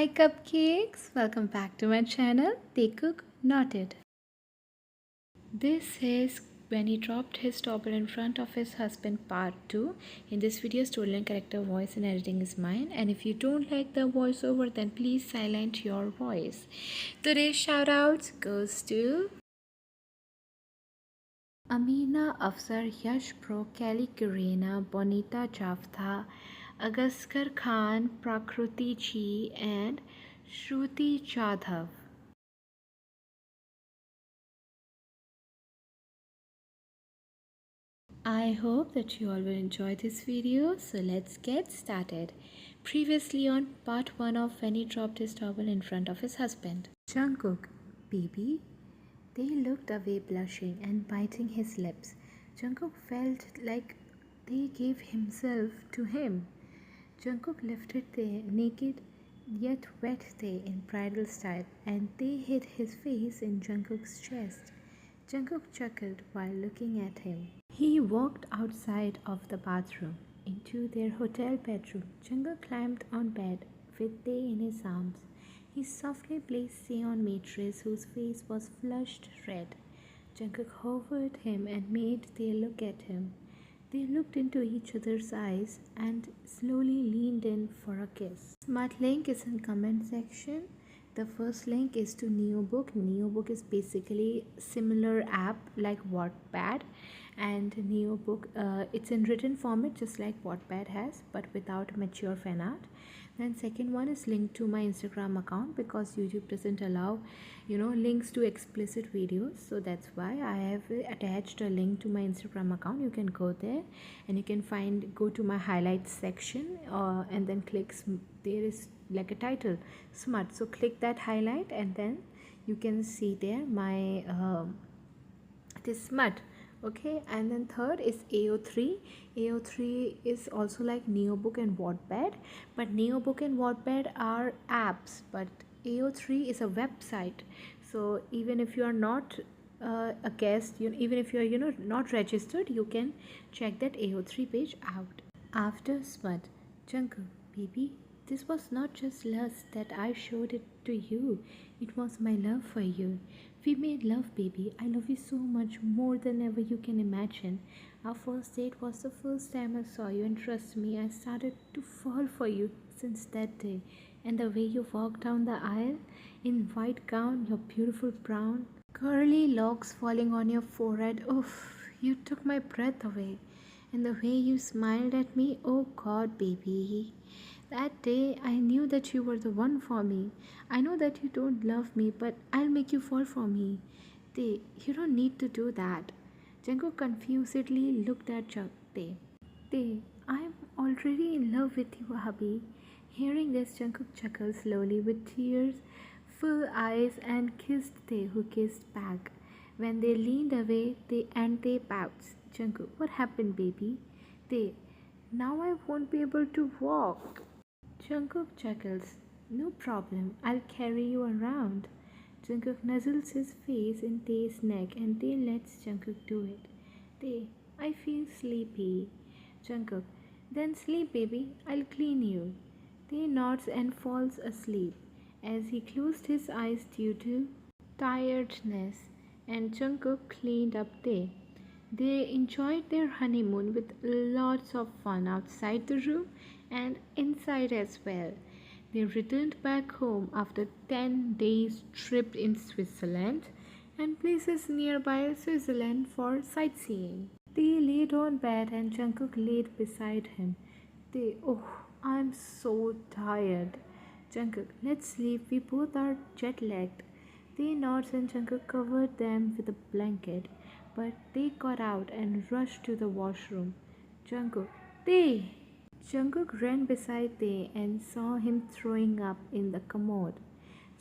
Hi cupcakes, welcome back to my channel Taekook Knotted. This is when he dropped his topper in front of his husband part 2. In this video, storyline character voice and editing is mine, and if you don't like the voiceover then please silence your voice. Today's shoutouts goes to Amina Afzar, Yash Pro, Kelly Kirena, Bonita Javtha, Agaskar Khan, Prakruti Chi and Shruti Jadhav. I hope that you all will enjoy this video, so let's get started. Previously on part 1 of when he dropped his towel in front of his husband. Jungkook, baby. They looked away blushing and biting his lips. Jungkook felt like they gave himself to him. Jungkook lifted their naked yet wet they in bridal style and they hid his face in Jungkook's chest. Jungkook chuckled while looking at him. He walked outside of the bathroom into their hotel bedroom. Jungkook climbed on bed with Tae in his arms. He softly placed Tae on mattress whose face was flushed red. Jungkook hovered him and made Tae look at him. They looked into each other's eyes and slowly leaned in for a kiss. Smut link is in comment section. The first link is to Neobook. Neobook is basically similar app like Wattpad, and Neobook it's in written format just like Wattpad has, but without mature fan art. Then second one is linked to my Instagram account because YouTube doesn't allow links to explicit videos, so that's why I have attached a link to my Instagram account. You can go there and you can go to my highlights section and then there is like a title Smut, so click that highlight and then you can see there my this Smut. Okay, and then third is AO3. AO3 is also like Neobook and Wattpad, but Neobook and Wattpad are apps, but AO3 is a website. So even if you are not a guest, even if you are not registered, you can check that AO3 page out. After Smut, Jungkook, baby, this was not just lust that I showed it to you. It was my love for you. We made love, baby. I love you so much, more than ever you can imagine. Our first date was the first time I saw you, and trust me, I started to fall for you since that day. And the way you walked down the aisle in white gown, your beautiful brown, curly locks falling on your forehead. Oof, you took my breath away. And the way you smiled at me, oh God, baby. That day, I knew that you were the one for me. I know that you don't love me, but I'll make you fall for me. Tae, you don't need to do that. Jungkook confusedly looked at Tae. Tae, I'm already in love with you, hubby. Hearing this, Jungkook chuckled slowly with tears full eyes and kissed Tae, who kissed back. When they leaned away, Tae pouted. Jungkook, what happened, baby? Tae, now I won't be able to walk. Jungkook chuckles. No problem, I'll carry you around. Jungkook nuzzles his face in Tae's neck and Tae lets Jungkook do it. Tae, I feel sleepy. Jungkook, then sleep, baby, I'll clean you. Tae nods and falls asleep as he closed his eyes due to tiredness, and Jungkook cleaned up Tae. They enjoyed their honeymoon with lots of fun outside the room and inside as well. They returned back home after 10 days trip in Switzerland and places nearby Switzerland for sightseeing. They laid on bed and Jungkook laid beside him. Oh, I'm so tired. Jungkook, let's sleep. We both are jet lagged. They nods and Jungkook covered them with a blanket, but they got out and rushed to the washroom. Jungkook, Tae! Jungkook ran beside Tae and saw him throwing up in the commode.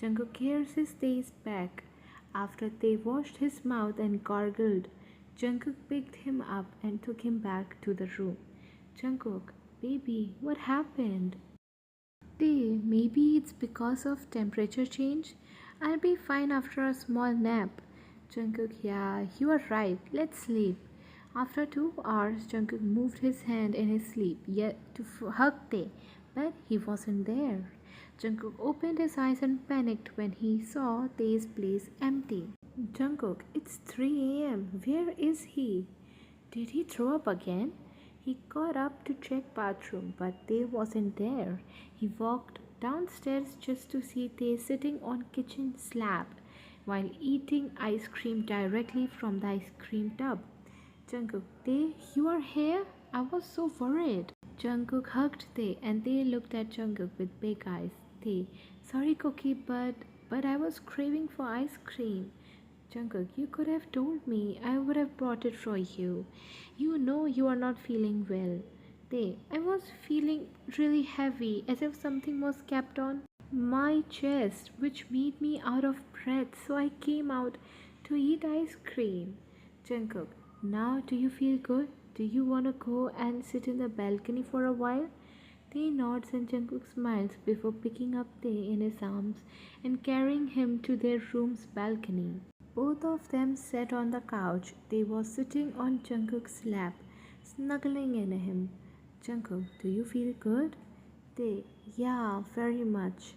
Jungkook kisses Tae's back. After Tae washed his mouth and gargled, Jungkook picked him up and took him back to the room. Jungkook, baby, what happened? Tae, maybe it's because of temperature change. I'll be fine after a small nap. Jungkook, yeah, you are right. Let's sleep. After 2 hours, Jungkook moved his hand in his sleep yet to hug Tae, but he wasn't there. Jungkook opened his eyes and panicked when he saw Tae's place empty. Jungkook, it's 3 a.m. Where is he? Did he throw up again? He got up to check bathroom, but Tae wasn't there. He walked downstairs just to see Tae sitting on kitchen slab while eating ice cream directly from the ice cream tub. Jungkook, Tae, you are here? I was so worried. Jungkook hugged Tae and Tae looked at Jungkook with big eyes. Tae, sorry Cookie, but I was craving for ice cream. Jungkook, you could have told me. I would have brought it for you. You know you are not feeling well. Tae, I was feeling really heavy, as if something was kept on my chest, which made me out of breath, so I came out to eat ice cream. Jungkook, now do you feel good? Do you want to go and sit in the balcony for a while? Tae nods and Jungkook smiles before picking up Tae in his arms and carrying him to their room's balcony. Both of them sat on the couch. Tae was sitting on Jungkook's lap, snuggling in him. Jungkook, do you feel good? Tae, yeah, very much.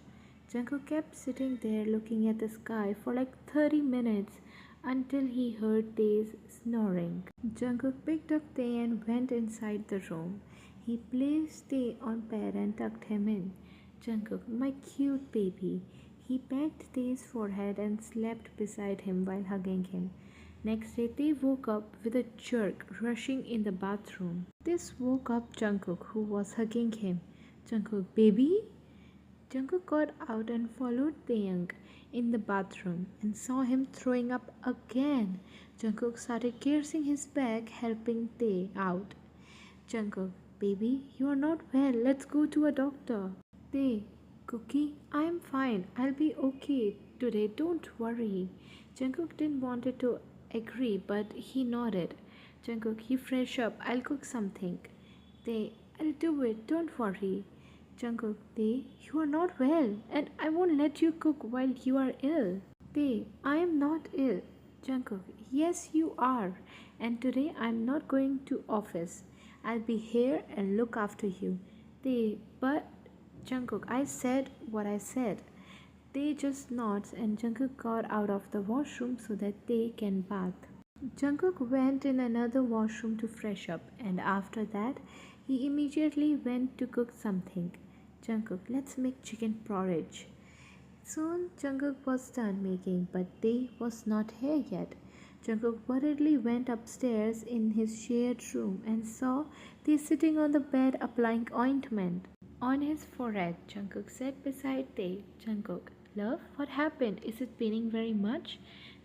Jungkook kept sitting there looking at the sky for like 30 minutes until he heard Tae's snoring. Jungkook picked up Tae and went inside the room. He placed Tae on bed and tucked him in. Jungkook, my cute baby. He pecked Tae's forehead and slept beside him while hugging him. Next day, Tae woke up with a jerk, rushing in the bathroom. This woke up Jungkook, who was hugging him. Jungkook, baby? Jungkook got out and followed Taeyang in the bathroom and saw him throwing up again. Jungkook started cursing his back, helping Tae out. Jungkook, baby, you are not well. Let's go to a doctor. Tae, Cookie, I'm fine. I'll be okay today. Don't worry. Jungkook didn't want to agree, but he nodded. Jungkook, you fresh up. I'll cook something. Tae, I'll do it. Don't worry. Jungkook, Tae, you are not well, and I won't let you cook while you are ill. Tae, I am not ill. Jungkook, yes you are. And today I'm not going to office. I'll be here and look after you. Tae, but Jungkook, I said what I said. Tae just nods and Jungkook got out of the washroom so that Tae can bath. Jungkook went in another washroom to fresh up, and after that, he immediately went to cook something. Jungkook, let's make chicken porridge. Soon Jungkook was done making, but Tae was not here yet. Jungkook worriedly went upstairs in his shared room and saw Tae sitting on the bed applying ointment on his forehead. Jungkook sat beside Tae. Jungkook, love, what happened? Is it paining very much?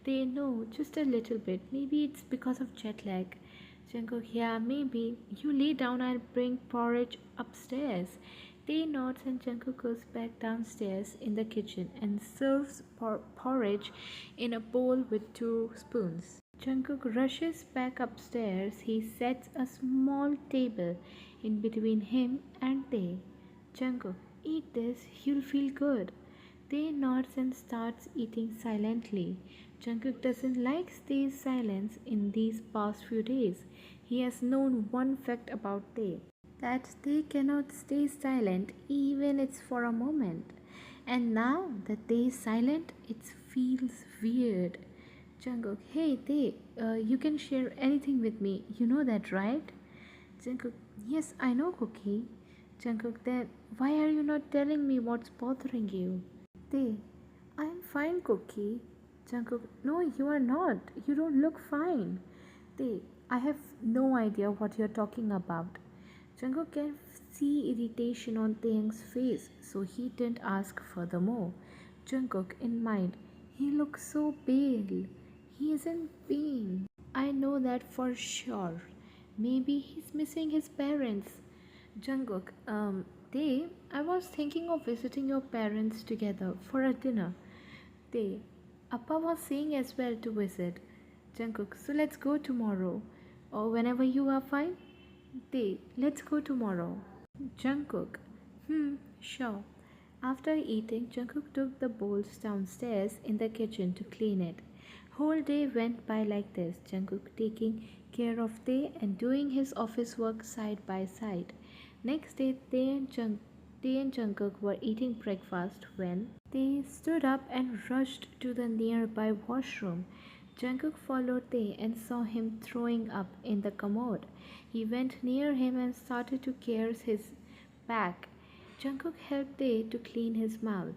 Tae, no, just a little bit. Maybe it's because of jet lag. Jungkook, yeah, maybe. You lay down, I'll bring porridge upstairs. Tae nods and Jungkook goes back downstairs in the kitchen and serves porridge in a bowl with 2 spoons. Jungkook rushes back upstairs. He sets a small table in between him and Tae. Jungkook, eat this, you'll feel good. Tae nods and starts eating silently. Jungkook doesn't like Tae's silence in these past few days. He has known one fact about Tae, that Tae cannot stay silent even it's for a moment. And now that Tae is silent, it feels weird. Jungkook, hey Tae, you can share anything with me. You know that, right? Jungkook, yes, I know, Cookie. Jungkook, then why are you not telling me what's bothering you? Tae, I'm fine, Cookie. Jungkook, no, you are not. You don't look fine. Tae, I have no idea what you're talking about. Jungkook can see irritation on Taeyang's face, so he didn't ask furthermore. Jungkook, in mind, he looks so pale. He is in pain. I know that for sure. Maybe he's missing his parents. Jungkook, Tae, I was thinking of visiting your parents together for a dinner. Tae, Appa was saying as well to visit. Jungkook, so let's go tomorrow. Or whenever you are fine. Tae, let's go tomorrow. Jungkook, sure. After eating, Jungkook took the bowls downstairs in the kitchen to clean it. Whole day went by like this, Jungkook taking care of Tae and doing his office work side by side. Next day, Tae and Tae and Jungkook were eating breakfast when they stood up and rushed to the nearby washroom. Jungkook followed Tae and saw him throwing up in the commode. He went near him and started to caress his back. Jungkook helped Tae to clean his mouth.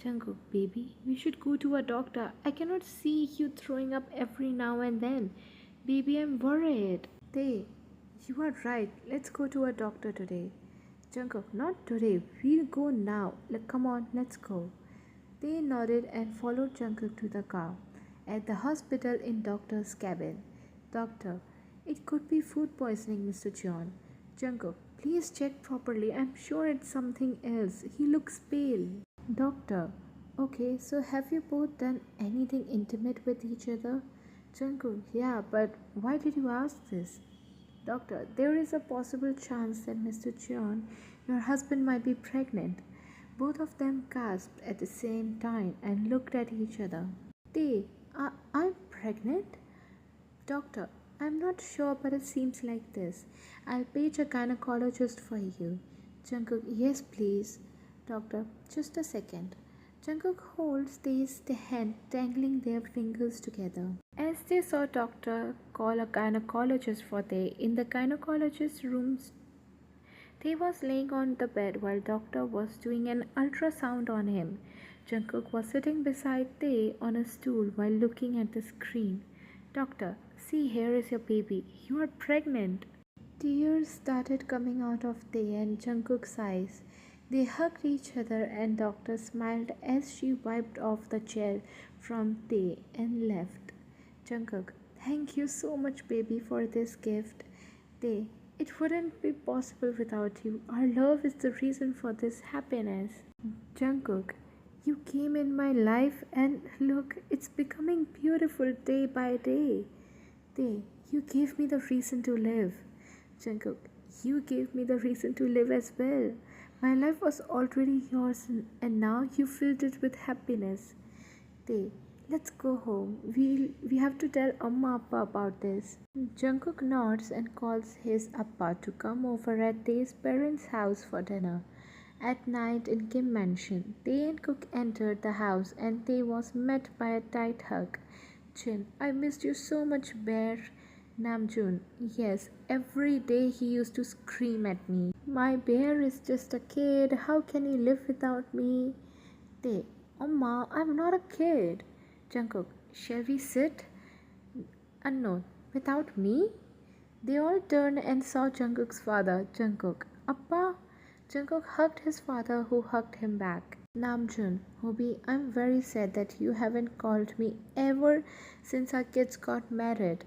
Jungkook, baby, we should go to a doctor. I cannot see you throwing up every now and then. Baby, I'm worried. Tae, you are right. Let's go to a doctor today. Jungkook, not today. We'll go now. Come on, let's go. They nodded and followed Jungkook to the car. At the hospital in doctor's cabin. Doctor, it could be food poisoning, Mr. John. Jungkook, please check properly. I'm sure it's something else. He looks pale. Doctor, okay, so have you both done anything intimate with each other? Jungkook, yeah, but why did you ask this? Doctor, there is a possible chance that Mr. John, your husband, might be pregnant. Both of them gasped at the same time and looked at each other. I'm pregnant? Doctor, I'm not sure, but it seems like this. I'll page a gynecologist for you. Jungkook, yes, please. Doctor, just a second. Jungkook holds Tae's hand, tangling their fingers together. As they saw doctor call a gynecologist for Tae, in the gynecologist's room, Tae was laying on the bed while doctor was doing an ultrasound on him. Jungkook was sitting beside Tae on a stool while looking at the screen. Doctor, see, here is your baby. You are pregnant. Tears started coming out of Tae and Jungkook's eyes. They hugged each other and doctor smiled as she wiped off the gel from Tae and left. Jungkook, thank you so much, baby, for this gift. Tae, it wouldn't be possible without you. Our love is the reason for this happiness. Jungkook, you came in my life and look, it's becoming beautiful day by day. Tae, you gave me the reason to live. Jungkook, you gave me the reason to live as well. My life was already yours and now you filled it with happiness. Tae, let's go home. We have to tell Amma Appa about this. Jungkook nods and calls his Appa to come over at Tae's parents' house for dinner. At night in Kim Mansion, Tae and Cook entered the house and Tae was met by a tight hug. Jin, I missed you so much, Bear. Namjoon, yes, every day he used to scream at me. My bear is just a kid, how can he live without me? Tae, Amma, I'm not a kid. Jungkook, shall we sit? Unknown, without me? They all turned and saw Jungkook's father, Jungkook. Appa? Jungkook hugged his father who hugged him back. Namjoon, Hobi, I'm very sad that you haven't called me ever since our kids got married.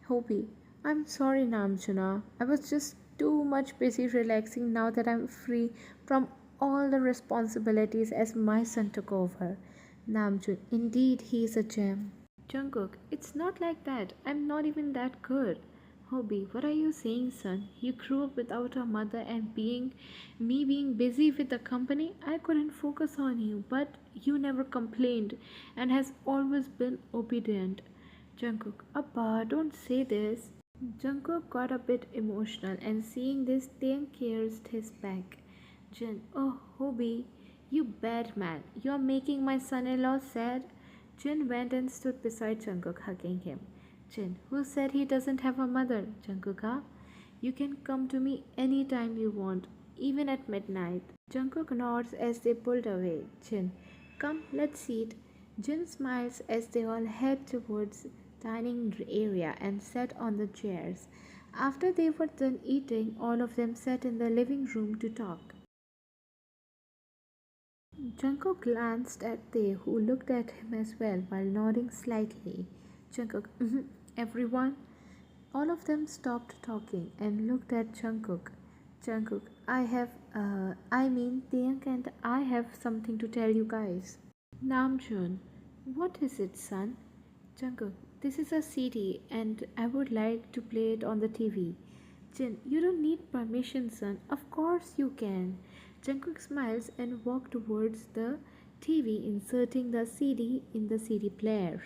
Hobi, I'm sorry Namjoona. I was just too much busy relaxing now that I'm free from all the responsibilities as my son took over. Namjoon, indeed he is a gem. Jungkook, it's not like that. I'm not even that good. Hobi, what are you saying, son? You grew up without a mother and being busy with the company, I couldn't focus on you, but you never complained and has always been obedient. Jungkook, Appa, don't say this. Jungkook got a bit emotional and seeing this, Tae caressed his back. Jin, oh, Hobi, you bad man. You're making my son-in-law sad. Jin went and stood beside Jungkook, hugging him. Jin, who said he doesn't have a mother? Jungkook, huh? You can come to me anytime you want, even at midnight. Jungkook nods as they pulled away. Jin, come, let's eat. Jin smiles as they all head towards dining area and sat on the chairs. After they were done eating, all of them sat in the living room to talk. Jungkook glanced at Tae, who looked at him as well while nodding slightly. Jungkook, everyone? All of them stopped talking and looked at Jungkook. Jungkook, Taeyang and I have something to tell you guys. Namjoon, what is it, son? Jungkook, this is a CD and I would like to play it on the TV. Jin, you don't need permission, son. Of course you can. Jungkook smiles and walked towards the TV, inserting the CD in the CD player.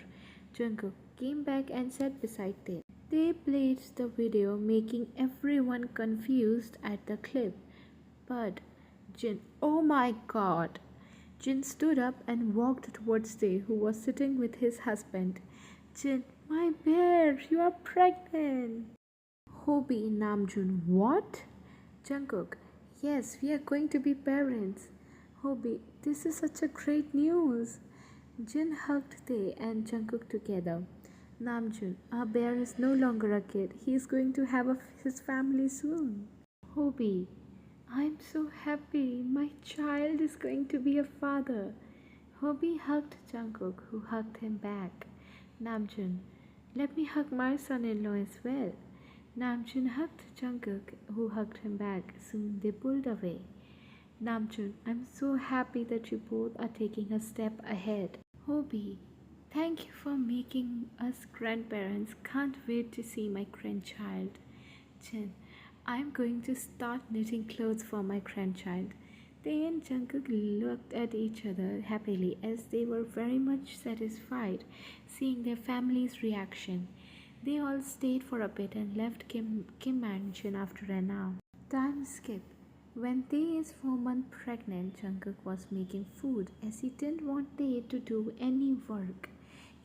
Jungkook came back and sat beside Tae. They played the video, making everyone confused at the clip. But Jin, oh my god! Jin stood up and walked towards Tae, who was sitting with his husband. Jin, my bear, you are pregnant! Hobi Namjoon, what? Jungkook, yes, we are going to be parents. Hobi, this is such a great news. Jin hugged Tae and Jungkook together. Namjoon, our bear is no longer a kid. He is going to have his family soon. Hobi, I'm so happy. My child is going to be a father. Hobi hugged Jungkook, who hugged him back. Namjoon, let me hug my son-in-law as well. Namjoon hugged Jungkook, who hugged him back. Soon they pulled away. Namjoon, I'm so happy that you both are taking a step ahead. Hobi, thank you for making us grandparents. Can't wait to see my grandchild. Jin, I'm going to start knitting clothes for my grandchild. They and Jungkook looked at each other happily as they were very much satisfied seeing their family's reaction. They all stayed for a bit and left Kim Mansion after an hour. Time skip. When Tae is 4 months pregnant, Jungkook was making food as he didn't want Tae to do any work.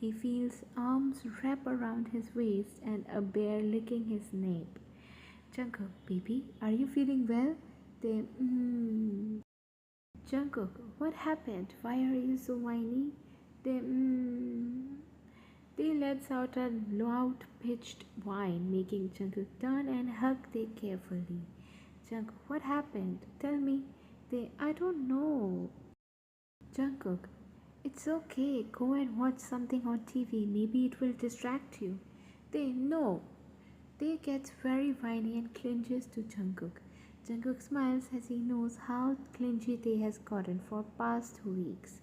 He feels arms wrap around his waist and a bear licking his nape. Jungkook, baby, are you feeling well? Tae, Jungkook, what happened? Why are you so whiny? Tae, Tae lets out a loud pitched whine, making Jungkook turn and hug Tae carefully. Jungkook, what happened? Tell me. Tae, I don't know. Jungkook, it's okay. Go and watch something on TV. Maybe it will distract you. Tae, no. Tae gets very whiny and clinges to Jungkook. Jungkook smiles as he knows how clingy Tae has gotten for past 2 weeks.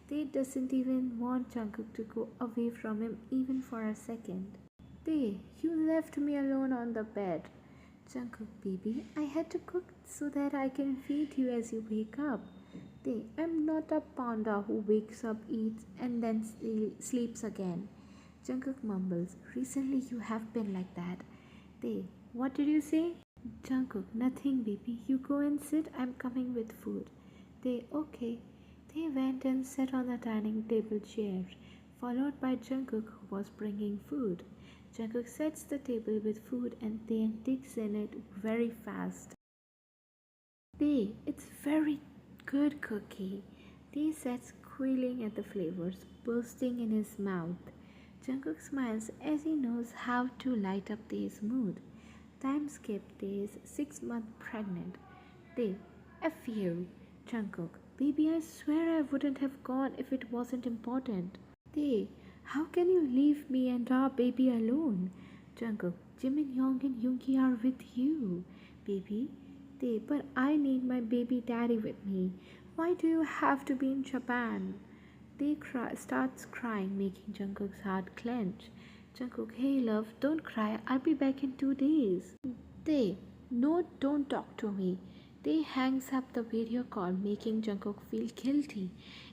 Tae doesn't even want Jungkook to go away from him even for a second. Tae, you left me alone on the bed. Jungkook, baby, I had to cook so that I can feed you as you wake up. Tae, I'm not a panda who wakes up, eats, and then sleeps again. Jungkook mumbles, recently you have been like that. Tae, what did you say? Jungkook, nothing baby. You go and sit. I'm coming with food. Tae, okay. They went and sat on the dining table chair, followed by Jungkook who was bringing food. Jungkook sets the table with food and then digs in it very fast. Tae, it's very good cookie. Tae sits squealing at the flavors bursting in his mouth. Jungkook smiles as he knows how to light up Tae's mood. Time skip. Tae is 6 months pregnant. Tae, F you. Jungkook, baby, I swear I wouldn't have gone if it wasn't important. Tae, how can you leave me and our baby alone? Jungkook, Jimin, Young and Yoongi are with you, baby. Tae, but I need my baby daddy with me. Why do you have to be in Japan? Tae starts crying, making Jungkook's heart clench. Jungkook, hey love, don't cry. I'll be back in 2 days. Tae, no, don't talk to me. Tae hangs up the video call, making Jungkook feel guilty.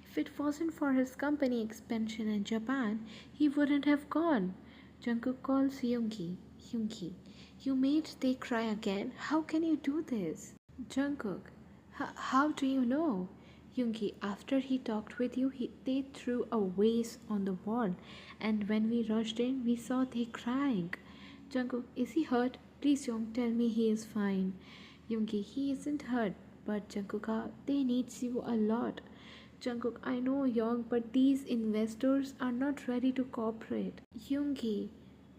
If it wasn't for his company expansion in Japan, he wouldn't have gone. Jungkook calls Yoongi. Yoongi, you made Tae cry again. How can you do this? Jungkook, how do you know? Yoongi, after he talked with you, Tae threw a vase on the wall, and when we rushed in, we saw Tae crying. Jungkook, is he hurt? Please, Young, tell me he is fine. Yoongi, he isn't hurt, but Jungkook, Tae needs you a lot. Jungkook, I know, Young, but these investors are not ready to cooperate. Yoongi,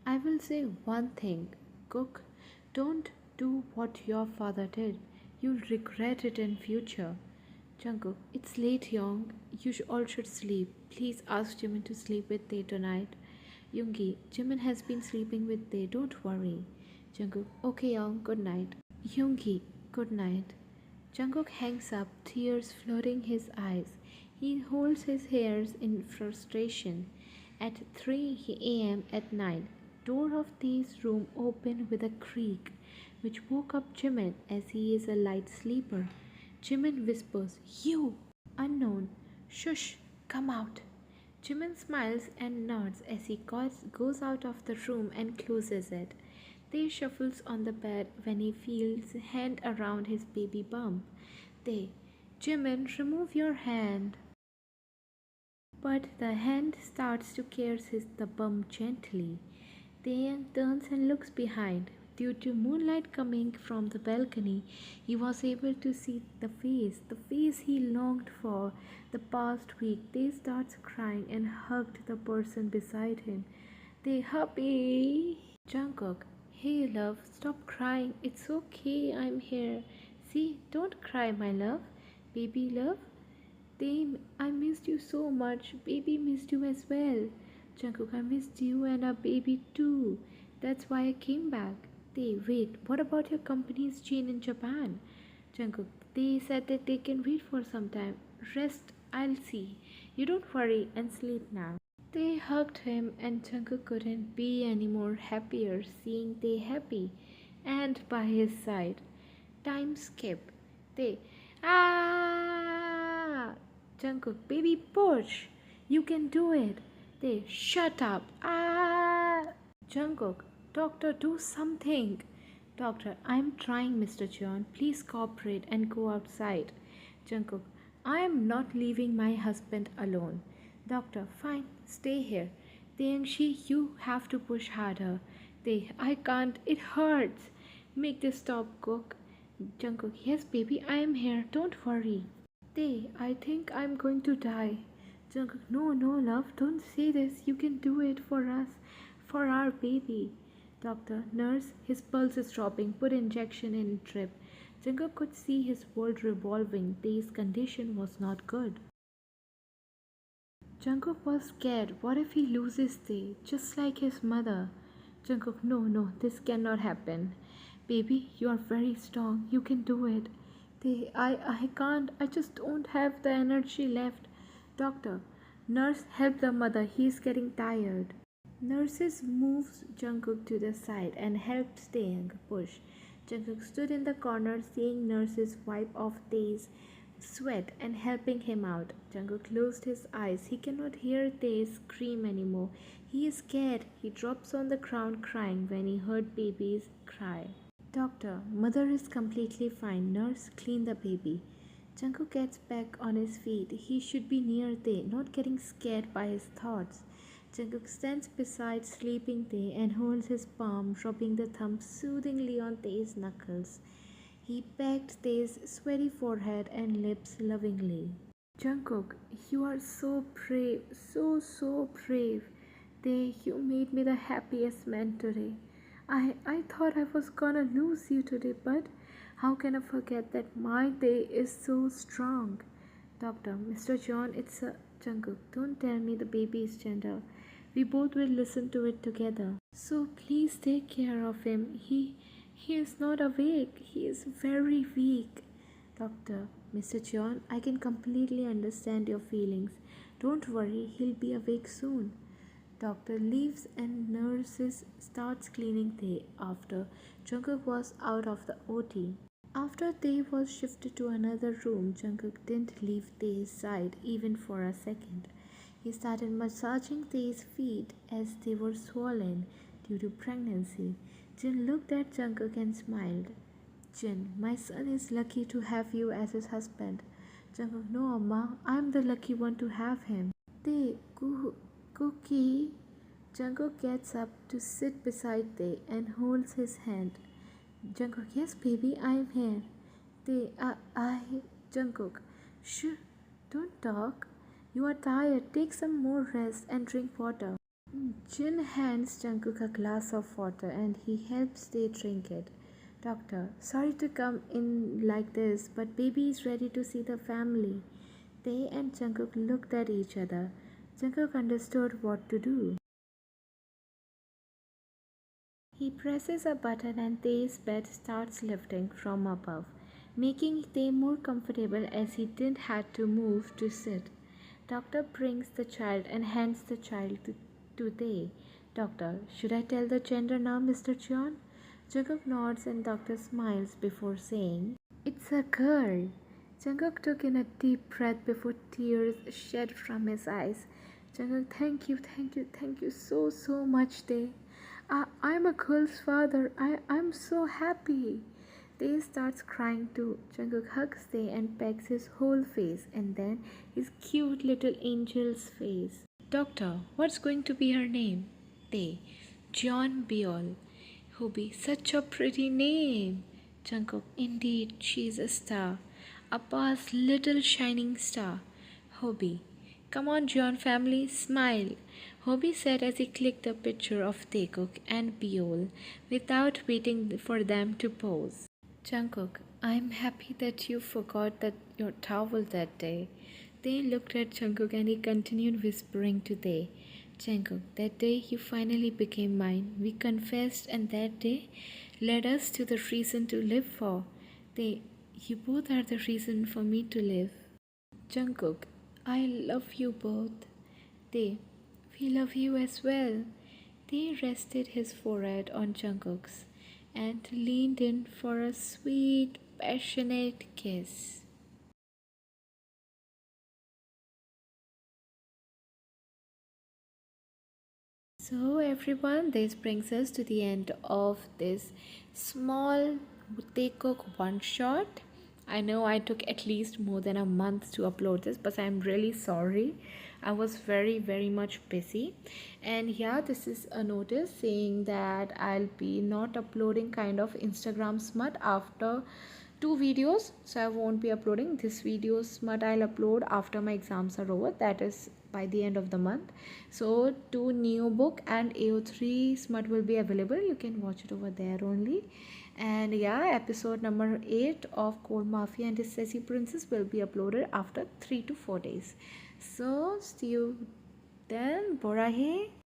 I will say one thing. Cook, don't do what your father did. You'll regret it in future. Jungkook, it's late, Young. You all should sleep. Please ask Jimin to sleep with Tae tonight. Yoongi, Jimin has been sleeping with Tae. Don't worry. Jungkook, okay, Young. Good night. Yoongi, good night. Jungkook hangs up, tears flooding his eyes. He holds his hairs in frustration. At 3 a.m. at night, door of Tae's room opened with a creak, which woke up Jimin as he is a light sleeper. Jimin whispers, you! Unknown, shush, come out. Jimin smiles and nods as he goes out of the room and closes it. Tae shuffles on the bed when he feels hand around his baby bump. Tae, Jimin, remove your hand. But the hand starts to caress the bum gently. Taeyang turns and looks behind. Due to moonlight coming from the balcony, he was able to see the face he longed for the past week. Tae starts crying and hugged the person beside him. They happy. Jungkook, hey love, stop crying. It's okay, I'm here. See, don't cry, my love. Baby love. Dame, I missed you so much. Baby missed you as well. Jungkook, I missed you and our baby too. That's why I came back. They wait. What about your company's chain in Japan? Jungkook, they said that they can wait for some time. Rest, I'll see. You don't worry and sleep now. They hugged him and Jungkook couldn't be any more happier seeing Tae happy and by his side. Time skip. They ah Jungkook, baby push. You can do it. They shut up. Ah Jungkook, doctor, do something. Doctor, I'm trying, Mr. John. Please cooperate and go outside. Jungkook, I am not leaving my husband alone. Doctor, fine, stay here. Taeyangshi, you have to push harder. I can't, it hurts. Make this stop, Cook. Jungkook, yes, baby, I am here. Don't worry. I think I'm going to die. Jungkook, no, no, love, don't say this. You can do it for us, for our baby. Doctor, nurse, his pulse is dropping. Put injection in drip. Jungkook could see his world revolving. Tae's condition was not good. Jungkook was scared. What if he loses Tae, just like his mother? Jungkook, no, no, this cannot happen. Baby, you are very strong. You can do it. I can't. I just don't have the energy left. Doctor, nurse, help the mother. He is getting tired. Nurses moved Jungkook to the side and helped Taeyang push. Jungkook stood in the corner seeing nurses wipe off Tae's sweat and helping him out. Jungkook closed his eyes. He cannot hear Tae scream anymore. He is scared. He drops on the ground crying when he heard babies cry. Doctor, mother is completely fine. Nurse, clean the baby. Jungkook gets back on his feet. He should be near Tae, not getting scared by his thoughts. Jungkook stands beside sleeping Tae and holds his palm, rubbing the thumb soothingly on Tae's knuckles. He pecked Tae's sweaty forehead and lips lovingly. Jungkook, you are so brave, so brave. Tae, you made me the happiest man today. I thought I was gonna lose you today, but how can I forget that my Tae is so strong? Doctor, Mr. John, it's a Jungkook. Don't tell me the baby is gender. We both will listen to it together. So please take care of him. He is not awake. He is very weak. Doctor, Mr. John, I can completely understand your feelings. Don't worry, he'll be awake soon. Doctor leaves and nurses starts cleaning Tae after Jungkook was out of the OT. After Tae was shifted to another room, Jungkook didn't leave Tae's side even for a second. He started massaging Tae's feet as they were swollen due to pregnancy. Jin looked at Jungkook and smiled. Jin, my son is lucky to have you as his husband. Jungkook, no, Amma, I'm the lucky one to have him. Cookie. Jungkook gets up to sit beside Tae and holds his hand. Jungkook, yes, baby, I am here. Jungkook, shh, don't talk. You are tired. Take some more rest and drink water. Jin hands Jungkook a glass of water and he helps Tae drink it. Doctor, sorry to come in like this, but baby is ready to see the family. Tae and Jungkook looked at each other. Jungkook understood what to do. He presses a button and Tae's bed starts lifting from above, making Tae more comfortable as he didn't have to move to sit. Doctor brings the child and hands the child to Tae. Doctor, should I tell the gender now, Mr. John? Jungkook nods and Doctor smiles before saying, it's a girl. Jungkook took in a deep breath before tears shed from his eyes. Jungkook, thank you so much, Tae. I'm a girl's father. I'm so happy. Tae starts crying too. Jungkook hugs Tae and pecks his whole face and then his cute little angel's face. Doctor, what's going to be her name? Tae. Jeon Biol. Hobi, such a pretty name. Jungkook, indeed, she's a star. Appa's little shining star. Hobi, come on, Jeon family, smile. Hobi said as he clicked a picture of Taekook and Biol without waiting for them to pose. Jungkook, I'm happy that you forgot that your towel that day. They looked at Jungkook and he continued whispering to Tae. Jungkook, that day you finally became mine. We confessed and that day led us to the reason to live for. Tae, you both are the reason for me to live. Jungkook, I love you both. Tae, we love you as well. Tae rested his forehead on Jungkook's and leaned in for a sweet, passionate kiss. So, everyone, this brings us to the end of this small Taekook one shot. I know I took at least more than a month to upload this, but I'm really sorry. I was very much busy. And yeah, this is a notice saying that I'll be not uploading kind of Instagram smut after 2 videos. So I won't be uploading this video smut. I'll upload after my exams are over. That is by the end of the month. So 2 new book and AO3 smut will be available. You can watch it over there only. And yeah, episode number 8 of Cold Mafia and his Sassy Princess will be uploaded after 3 to 4 days. So see you then. Borahe.